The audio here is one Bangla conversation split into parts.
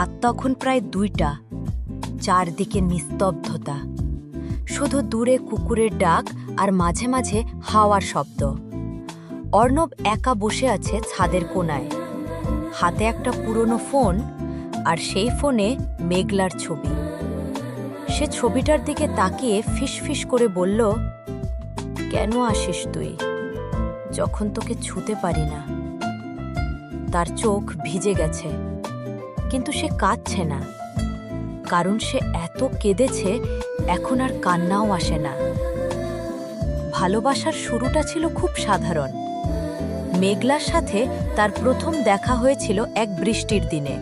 রাত তখন প্রায় 2টা। চারদিকে নিস্তব্ধতা, শুধু দূরে কুকুরের ডাক আর মাঝে মাঝে হাওয়ার শব্দ। অর্ণব একা বসে আছে ছাদের কোণায়, হাতে একটা পুরনো ফোন, আর সেই ফোনে মেঘলার ছবি। সে ছবিটার দিকে তাকিয়ে ফিসফিস করে বলল, কেন আসিস তুই যখন তোকে ছুতে পারি না? তার চোখ ভিজে গেছে, কিন্তু সে কাঁদছে না, কারণ সে এত কেঁদেছে এখন আর কান্নাও আসে না। ভালোবাসার শুরুটা ছিল খুব সাধারণ। মেঘলার সাথে তার প্রথম দেখা হয়েছিল এক বৃষ্টির দিনে।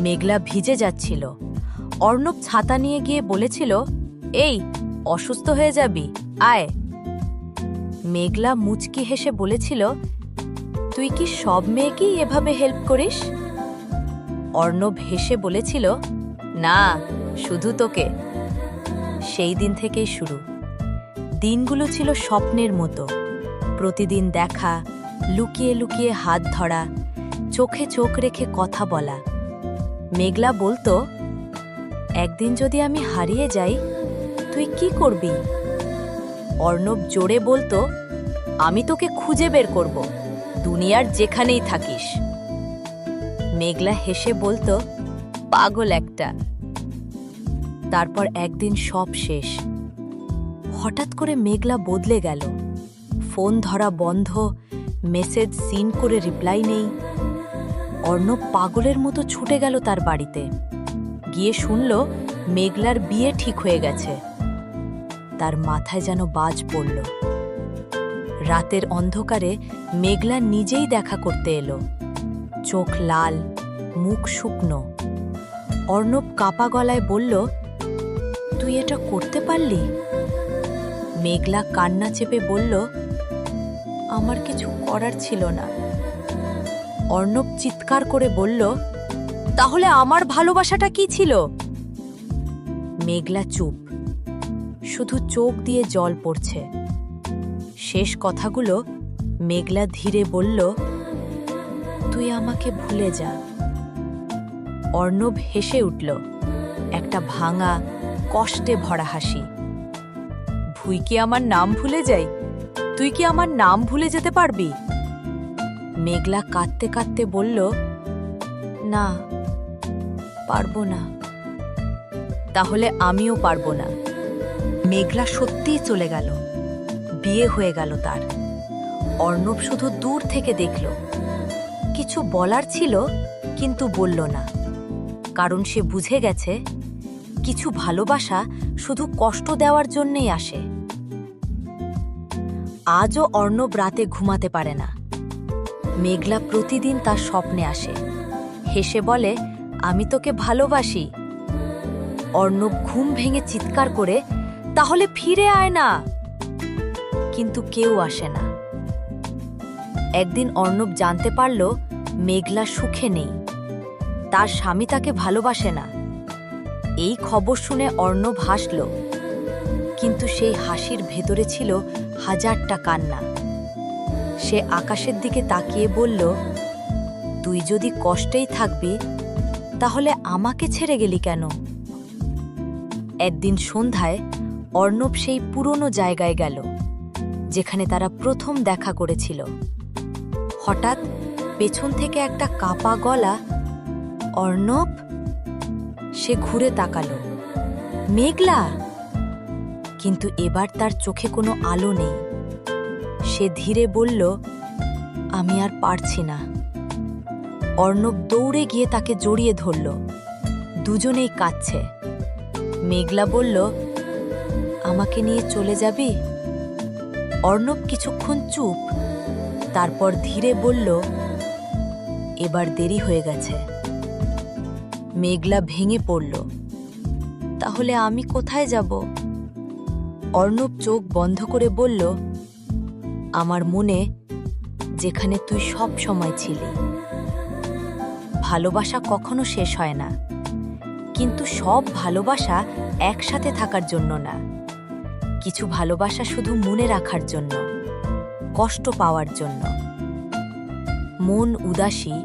মেঘলা ভিজে যাচ্ছিল। অর্ণব ছাতা নিয়ে গিয়ে বলেছিল, এই অসুস্থ হয়ে যাবি, আয়। মেঘলা মুচকি হেসে বলেছিল, তুই কি সব মেয়েকেই এভাবে হেল্প করিস? অর্ণব হেসে বলেছিল, না, শুধু তোকে। সেই দিন থেকেই শুরু। দিনগুলো ছিল স্বপ্নের মতো। প্রতিদিন দেখা, লুকিয়ে লুকিয়ে হাত ধরা, চোখে চোখ রেখে কথা বলা। মেঘলা বলতো, একদিন যদি আমি হারিয়ে যাই, তুই কি করবি? অর্ণব জোরে বলতো, আমি তোকে খুঁজে বের করব, দুনিয়ার যেখানেই থাকিস। মেঘলা হেসে বলতো, পাগল একটা। তারপর একদিন সব শেষ। হঠাৎ করে মেঘলা বদলে গেল। ফোন ধরা বন্ধ, মেসেজ সিন করে রিপ্লাই নেই। অর্ণব পাগলের মতো ছুটে গেল তার বাড়িতে। গিয়ে শুনল মেঘলার বিয়ে ঠিক হয়ে গেছে। তার মাথায় যেন বাজ পড়ল। রাতের অন্ধকারে মেঘলা নিজেই দেখা করতে এলো। চোখ লাল, মুখ শুকনো। অর্ণব কাপা গলায় বলল, তুই এটা করতে পারলি? মেঘলা কান্না চেপে বলল, আমার কিছু করার ছিল না। অর্ণব চিৎকার করে বলল, তাহলে আমার ভালোবাসাটা কি ছিল? মেঘলা চুপ, শুধু চোখ দিয়ে জল পড়ছে। শেষ কথাগুলো মেঘলা ধীরে বলল, তুই আমাকে ভুলে যা। অর্ণব হেসে উঠল, একটা ভাঙা, কষ্টে ভরা হাসি। ভুই কি আমার নাম ভুলে যাই? তুই কি আমার নাম ভুলে যেতে পারবি? মেঘলা কাঁদতে কাঁদতে বলল, না, পারবো না। তাহলে আমিও পারবো না। মেঘলা সত্যিই চলে গেল। বিয়ে হয়ে গেল তার। অর্ণব শুধু দূর থেকে দেখল। কিছু বলার ছিল, কিন্তু বলল না, কারণ সে বুঝে গেছে কিছু ভালোবাসা শুধু কষ্ট দেওয়ার জন্যেই আসে। আজও অর্ণব রাতে ঘুমাতে পারে না। মেঘলা প্রতিদিন তার স্বপ্নে আসে, হেসে বলে, আমি তোকে ভালোবাসি। অর্ণব ঘুম ভেঙে চিৎকার করে, তাহলে ফিরে আয় না। কিন্তু কেউ আসে না। একদিন অর্ণব জানতে পারল মেঘলা সুখে নেই। তার স্বামী তাকে ভালোবাসে না। এই খবর শুনে অর্ণব হাসল, কিন্তু সেই হাসির ভেতরে ছিল হাজারটা কান্না। সে আকাশের দিকে তাকিয়ে বলল, তুই যদি কষ্টেই থাকবি, তাহলে আমাকে ছেড়ে গেলি কেন? একদিন সন্ধ্যায় অর্ণব সেই পুরনো জায়গায় গেল, যেখানে তারা প্রথম দেখা করেছিল। হঠাৎ পেছন থেকে একটা কাপা গলা, অর্ণব। সে ঘুরে তাকালো, মেঘলা। কিন্তু এবার তার চোখে কোনো আলো নেই। সে ধীরে বলল, আমি আর পারছি না। অর্ণব দৌড়ে গিয়ে তাকে জড়িয়ে ধরল। দুজনেই কাঁদছে। মেঘলা বলল, আমাকে নিয়ে চলে যাবি? অর্ণব কিছুক্ষণ চুপ, তারপর ধীরে বলল, এবার দেরি হয়ে গেছে। মেঘলা ভেঙে পড়ল, তাহলে আমি কোথায় যাব? অর্ণব চোখ বন্ধ করে বলল, আমার মনে, যেখানে তুই সব সময় ছিলি। ভালোবাসা কখনো শেষ হয় না, কিন্তু সব ভালোবাসা একসাথে থাকার জন্য না। কিছু ভালোবাসা শুধু মনে রাখার জন্য, কষ্ট পাওয়ার জন্য। মন উদাসী,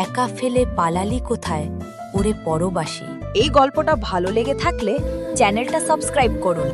একা ফেলে পালালি কোথায় ওরে পরবাসী। এই গল্পটা ভালো লেগে থাকলে চ্যানেলটা সাবস্ক্রাইব করুন।